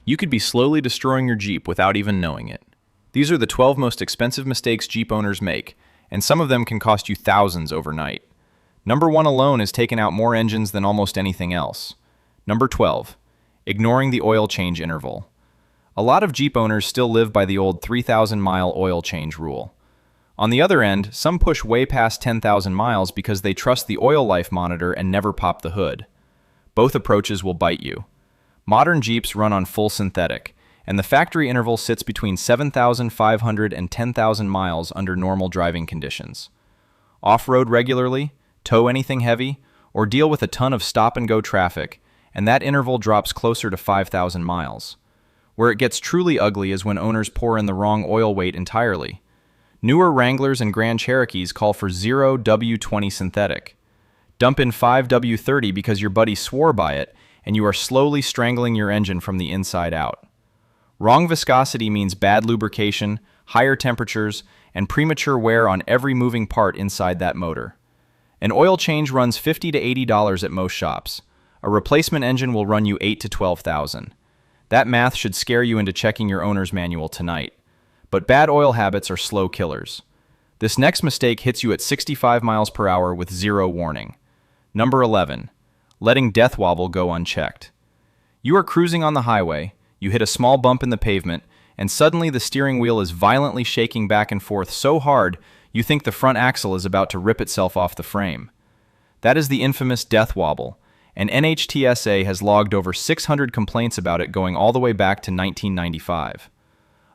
You could be slowly destroying your Jeep without even knowing it. These are the 12 most expensive mistakes Jeep owners make, and some of them can cost you thousands overnight. Number 1 alone has taken out more engines than almost anything else. Number 12. Ignoring the oil change interval. A lot of Jeep owners still live by the old 3,000-mile oil change rule. On the other end, some push way past 10,000 miles because they trust the oil life monitor and never pop the hood. Both approaches will bite you. Modern Jeeps run on full synthetic, and the factory interval sits between 7,500 and 10,000 miles under normal driving conditions. Off-road regularly, tow anything heavy, or deal with a ton of stop-and-go traffic, and that interval drops closer to 5,000 miles. Where it gets truly ugly is when owners pour in the wrong oil weight entirely. Newer Wranglers and Grand Cherokees call for 0 W20 synthetic. Dump in 5 W30 because your buddy swore by it, and you are slowly strangling your engine from the inside out. Wrong viscosity means bad lubrication, higher temperatures, and premature wear on every moving part inside that motor. An oil change runs $50 to $80 at most shops. A replacement engine will run you $8,000 to $12,000. That math should scare you into checking your owner's manual tonight. But bad oil habits are slow killers. This next mistake hits you at 65 miles per hour with zero warning. Number 11. Letting death wobble go unchecked. You are cruising on the highway, you hit a small bump in the pavement, and suddenly the steering wheel is violently shaking back and forth so hard you think the front axle is about to rip itself off the frame. That is the infamous death wobble, and NHTSA has logged over 600 complaints about it going all the way back to 1995.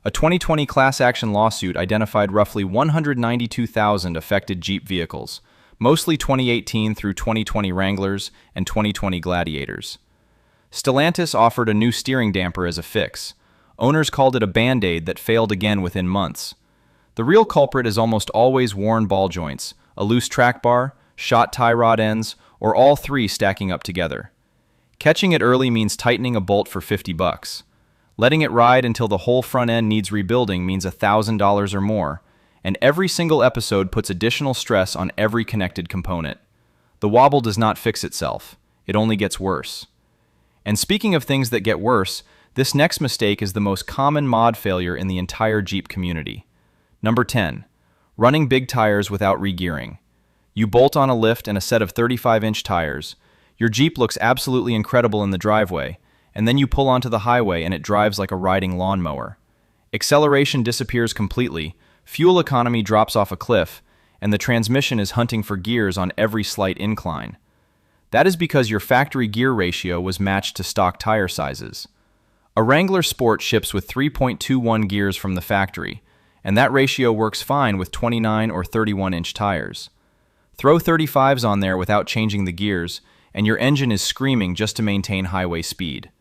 A 2020 class action lawsuit identified roughly 192,000 affected Jeep vehicles, mostly 2018 through 2020 Wranglers and 2020 Gladiators. Stellantis offered a new steering damper as a fix. Owners called it a Band-Aid that failed again within months. The real culprit is almost always worn ball joints, a loose track bar, shot tie rod ends, or all three stacking up together. Catching it early means tightening a bolt for $50. Letting it ride until the whole front end needs rebuilding means $1,000 or more, and every single episode puts additional stress on every connected component. The wobble does not fix itself. It only gets worse. And speaking of things that get worse, this next mistake is the most common mod failure in the entire Jeep community. Number 10. Running big tires without regearing. You bolt on a lift and a set of 35-inch tires. Your Jeep looks absolutely incredible in the driveway, and then you pull onto the highway and it drives like a riding lawnmower. Acceleration disappears completely, fuel economy drops off a cliff, and the transmission is hunting for gears on every slight incline. That is because your factory gear ratio was matched to stock tire sizes. A Wrangler Sport ships with 3.21 gears from the factory, and that ratio works fine with 29 or 31-inch tires. Throw 35s on there without changing the gears, and your engine is screaming just to maintain highway speed.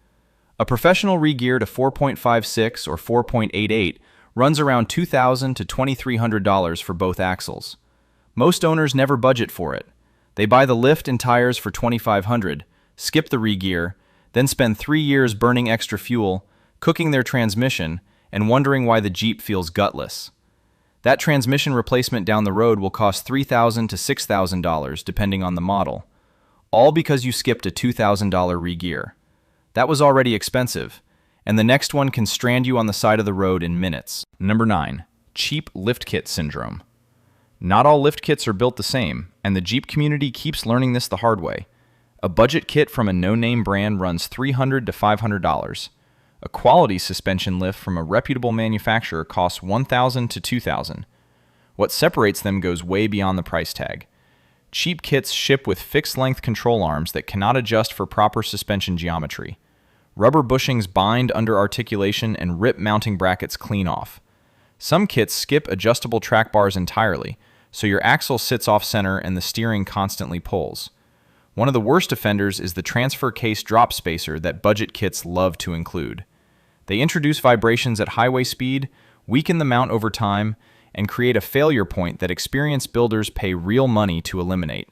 A professional regear to 4.56 or 4.88 runs around $2,000 to $2,300 for both axles. Most owners never budget for it. They buy the lift and tires for $2,500, skip the regear, then spend 3 years burning extra fuel, cooking their transmission, and wondering why the Jeep feels gutless. That transmission replacement down the road will cost $3,000 to $6,000 depending on the model, all because you skipped a $2,000 regear. That was already expensive, and the next one can strand you on the side of the road in minutes. Number 9. Cheap lift kit syndrome. Not all lift kits are built the same, and the Jeep community keeps learning this the hard way. A budget kit from a no-name brand runs $300 to $500. A quality suspension lift from a reputable manufacturer costs $1,000 to $2,000. What separates them goes way beyond the price tag. Cheap kits ship with fixed-length control arms that cannot adjust for proper suspension geometry. Rubber bushings bind under articulation and rip mounting brackets clean off. Some kits skip adjustable track bars entirely, so your axle sits off-center and the steering constantly pulls. One of the worst offenders is the transfer case drop spacer that budget kits love to include. They introduce vibrations at highway speed, weaken the mount over time, and create a failure point that experienced builders pay real money to eliminate.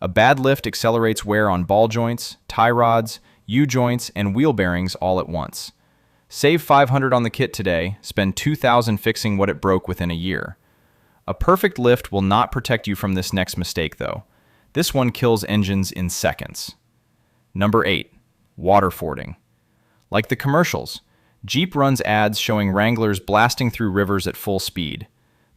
A bad lift accelerates wear on ball joints, tie rods, U-joints, and wheel bearings all at once. Save $500 on the kit today, spend $2,000 fixing what it broke within a year. A perfect lift will not protect you from this next mistake, though. This one kills engines in seconds. Number 8. Water fording. Like the commercials, Jeep runs ads showing Wranglers blasting through rivers at full speed.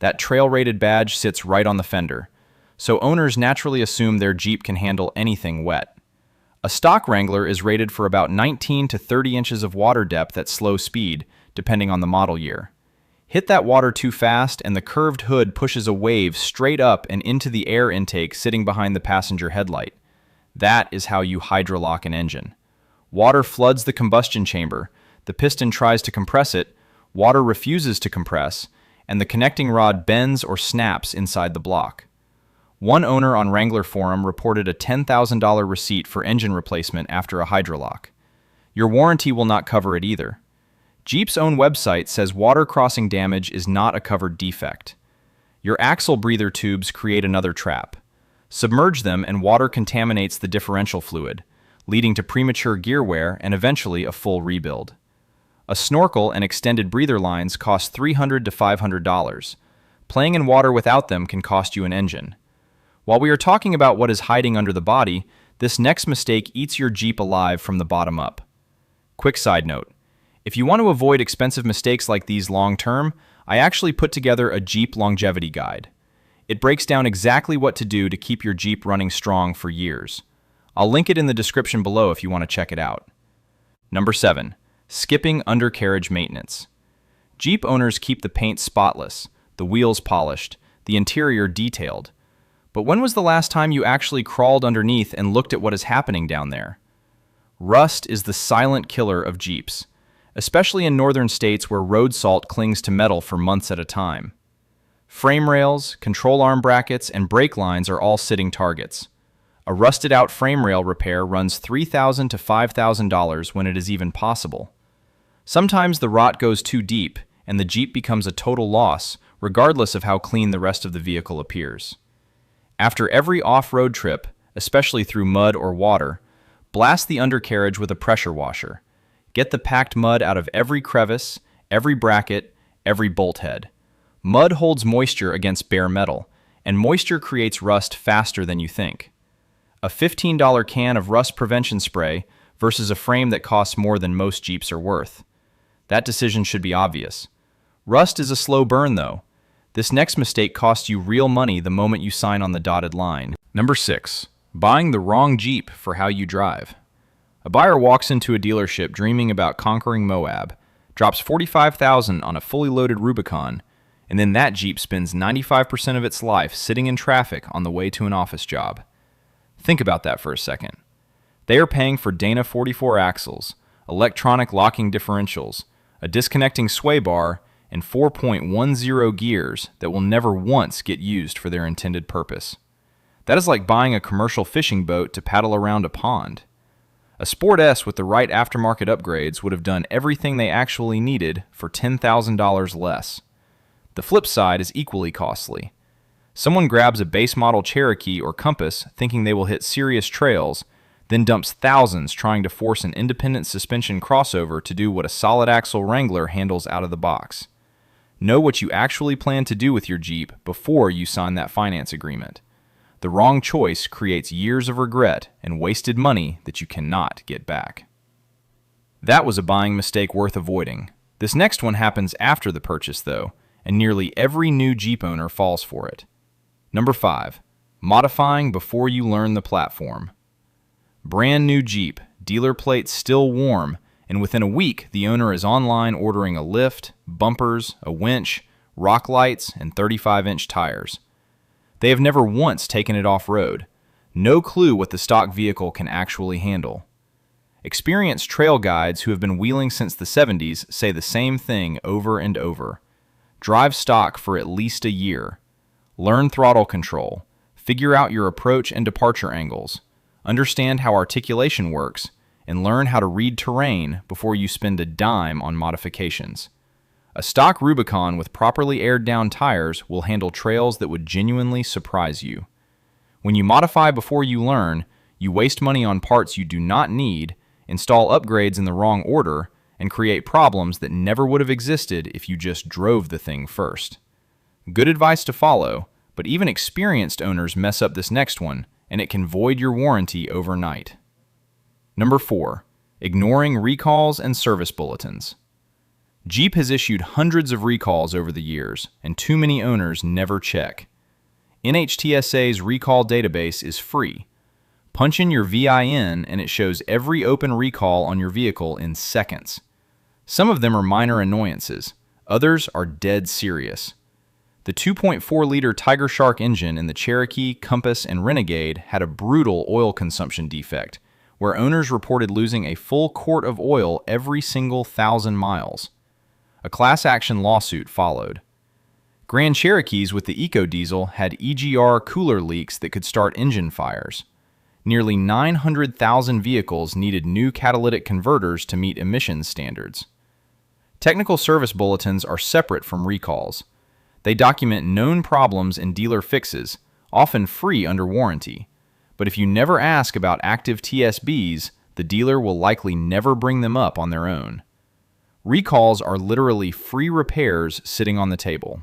That trail-rated badge sits right on the fender, so owners naturally assume their Jeep can handle anything wet. A stock Wrangler is rated for about 19 to 30 inches of water depth at slow speed, depending on the model year. Hit that water too fast and the curved hood pushes a wave straight up and into the air intake sitting behind the passenger headlight. That is how you hydrolock an engine. Water floods the combustion chamber, the piston tries to compress it, water refuses to compress, and the connecting rod bends or snaps inside the block. One owner on Wrangler Forum reported a $10,000 receipt for engine replacement after a hydrolock. Your warranty will not cover it either. Jeep's own website says water crossing damage is not a covered defect. Your axle breather tubes create another trap. Submerge them and water contaminates the differential fluid, leading to premature gear wear and eventually a full rebuild. A snorkel and extended breather lines cost $300 to $500. Playing in water without them can cost you an engine. While we are talking about what is hiding under the body, this next mistake eats your Jeep alive from the bottom up. Quick side note. If you want to avoid expensive mistakes like these long term, I actually put together a Jeep longevity guide. It breaks down exactly what to do to keep your Jeep running strong for years. I'll link it in the description below if you want to check it out. Number 7. Skipping undercarriage maintenance. Jeep owners keep the paint spotless, the wheels polished, the interior detailed. But when was the last time you actually crawled underneath and looked at what is happening down there? Rust is the silent killer of Jeeps, especially in northern states where road salt clings to metal for months at a time. Frame rails, control arm brackets, and brake lines are all sitting targets. A rusted-out frame rail repair runs $3,000 to $5,000 when it is even possible. Sometimes the rot goes too deep, and the Jeep becomes a total loss, regardless of how clean the rest of the vehicle appears. After every off-road trip, especially through mud or water, blast the undercarriage with a pressure washer. Get the packed mud out of every crevice, every bracket, every bolt head. Mud holds moisture against bare metal, and moisture creates rust faster than you think. A $15 can of rust prevention spray versus a frame that costs more than most Jeeps are worth. That decision should be obvious. Rust is a slow burn, though. This next mistake costs you real money the moment you sign on the dotted line. Number 6. Buying the wrong Jeep for how you drive. A buyer walks into a dealership dreaming about conquering Moab, drops $45,000 on a fully loaded Rubicon, and then that Jeep spends 95% of its life sitting in traffic on the way to an office job. Think about that for a second. They are paying for Dana 44 axles, electronic locking differentials, a disconnecting sway bar, and 4.10 gears that will never once get used for their intended purpose. That is like buying a commercial fishing boat to paddle around a pond. A Sport S with the right aftermarket upgrades would have done everything they actually needed for $10,000 less. The flip side is equally costly. Someone grabs a base model Cherokee or Compass thinking they will hit serious trails, then dumps thousands trying to force an independent suspension crossover to do what a solid axle Wrangler handles out of the box. Know what you actually plan to do with your Jeep before you sign that finance agreement. The wrong choice creates years of regret and wasted money that you cannot get back. That was a buying mistake worth avoiding. This next one happens after the purchase, though, and nearly every new Jeep owner falls for it. Number 5. Modifying before you learn the platform. Brand new Jeep, dealer plates still warm, and within a week the owner is online ordering a lift, bumpers, a winch, rock lights, and 35-inch tires. They have never once taken it off-road. No clue what the stock vehicle can actually handle. Experienced trail guides who have been wheeling since the 70s say the same thing over and over. Drive stock for at least a year. Learn throttle control. Figure out your approach and departure angles. Understand how articulation works, and learn how to read terrain before you spend a dime on modifications. A stock Rubicon with properly aired down tires will handle trails that would genuinely surprise you. When you modify before you learn, you waste money on parts you do not need, install upgrades in the wrong order, and create problems that never would have existed if you just drove the thing first. Good advice to follow, but even experienced owners mess up this next one, and it can void your warranty overnight. Number 4. Ignoring recalls and service bulletins. Jeep has issued hundreds of recalls over the years, and too many owners never check. NHTSA's recall database is free. Punch in your VIN and it shows every open recall on your vehicle in seconds. Some of them are minor annoyances, others are dead serious. The 2.4-liter Tiger Shark engine in the Cherokee, Compass, and Renegade had a brutal oil consumption defect, where owners reported losing a full quart of oil every single 1,000 miles. A class action lawsuit followed. Grand Cherokees with the EcoDiesel had EGR cooler leaks that could start engine fires. Nearly 900,000 vehicles needed new catalytic converters to meet emissions standards. Technical service bulletins are separate from recalls. They document known problems and dealer fixes, often free under warranty. But if you never ask about active TSBs, the dealer will likely never bring them up on their own. Recalls are literally free repairs sitting on the table.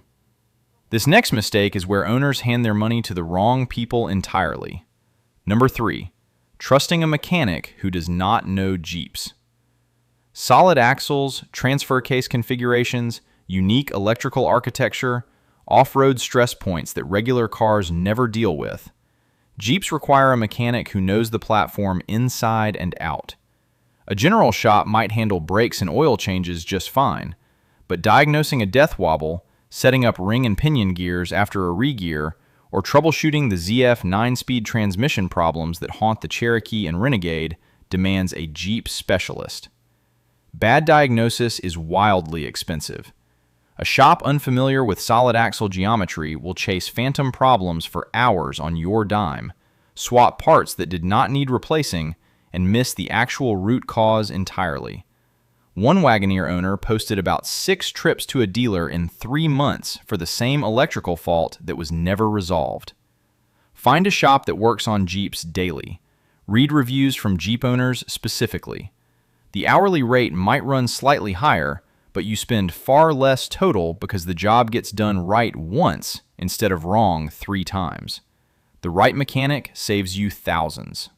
This next mistake is where owners hand their money to the wrong people entirely. Number 3, trusting a mechanic who does not know Jeeps. Solid axles, transfer case configurations, unique electrical architecture, off-road stress points that regular cars never deal with. Jeeps require a mechanic who knows the platform inside and out. A general shop might handle brakes and oil changes just fine, but diagnosing a death wobble, setting up ring and pinion gears after a re-gear, or troubleshooting the ZF 9-speed transmission problems that haunt the Cherokee and Renegade demands a Jeep specialist. Bad diagnosis is wildly expensive. A shop unfamiliar with solid axle geometry will chase phantom problems for hours on your dime, swap parts that did not need replacing, and miss the actual root cause entirely. One Wagoneer owner posted about 6 trips to a dealer in 3 months for the same electrical fault that was never resolved. Find a shop that works on Jeeps daily. Read reviews from Jeep owners specifically. The hourly rate might run slightly higher, but you spend far less total because the job gets done right once instead of wrong 3 times. The right mechanic saves you thousands.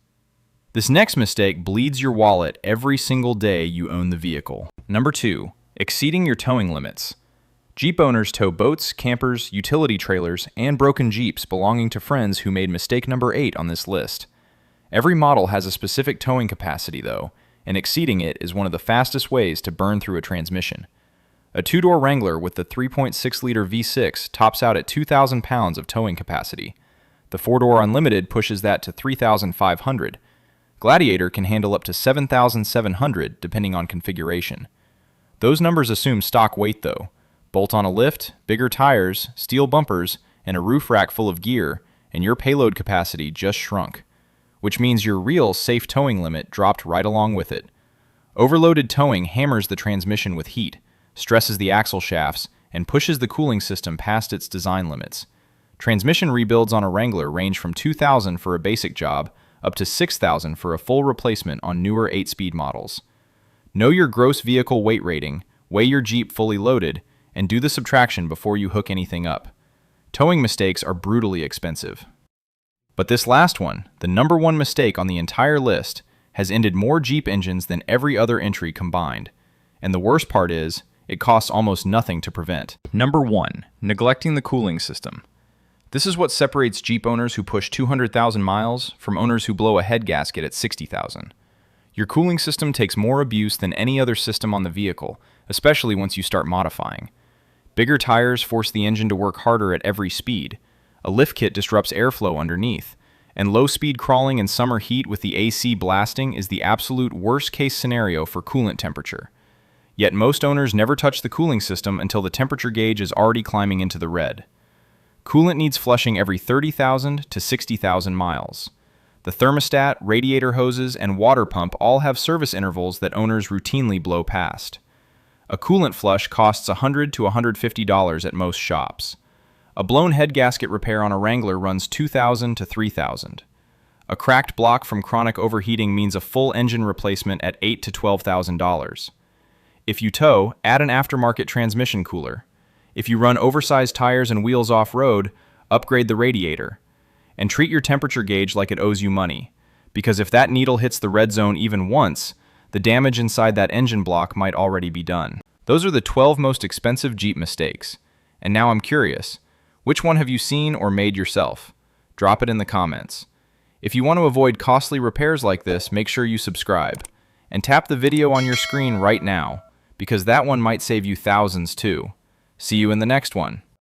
This next mistake bleeds your wallet every single day you own the vehicle. Number 2, exceeding your towing limits. Jeep owners tow boats, campers, utility trailers, and broken Jeeps belonging to friends who made mistake number 8 on this list. Every model has a specific towing capacity though, and exceeding it is one of the fastest ways to burn through a transmission. A 2-door Wrangler with the 3.6-liter V6 tops out at 2,000 pounds of towing capacity. The 4-door Unlimited pushes that to 3,500. Gladiator can handle up to 7,700 depending on configuration. Those numbers assume stock weight though. Bolt on a lift, bigger tires, steel bumpers, and a roof rack full of gear, and your payload capacity just shrunk, which means your real safe towing limit dropped right along with it. Overloaded towing hammers the transmission with heat, stresses the axle shafts, and pushes the cooling system past its design limits. Transmission rebuilds on a Wrangler range from $2,000 for a basic job up to $6,000 for a full replacement on newer 8-speed models. Know your gross vehicle weight rating, weigh your Jeep fully loaded, and do the subtraction before you hook anything up. Towing mistakes are brutally expensive. But this last one, the number 1 mistake on the entire list, has ended more Jeep engines than every other entry combined. And the worst part is, it costs almost nothing to prevent. Number 1, neglecting the cooling system. This is what separates Jeep owners who push 200,000 miles from owners who blow a head gasket at 60,000. Your cooling system takes more abuse than any other system on the vehicle, especially once you start modifying. Bigger tires force the engine to work harder at every speed. A lift kit disrupts airflow underneath, and low-speed crawling in summer heat with the AC blasting is the absolute worst-case scenario for coolant temperature. Yet most owners never touch the cooling system until the temperature gauge is already climbing into the red. Coolant needs flushing every 30,000 to 60,000 miles. The thermostat, radiator hoses, and water pump all have service intervals that owners routinely blow past. A coolant flush costs $100 to $150 at most shops. A blown head gasket repair on a Wrangler runs $2,000 to $3,000. A cracked block from chronic overheating means a full engine replacement at $8,000 to $12,000. If you tow, add an aftermarket transmission cooler. If you run oversized tires and wheels off-road, upgrade the radiator. And treat your temperature gauge like it owes you money, because if that needle hits the red zone even once, the damage inside that engine block might already be done. Those are the 12 most expensive Jeep mistakes. And now I'm curious, which one have you seen or made yourself? Drop it in the comments. If you want to avoid costly repairs like this, make sure you subscribe. And tap the video on your screen right now, because that one might save you thousands too. See you in the next one.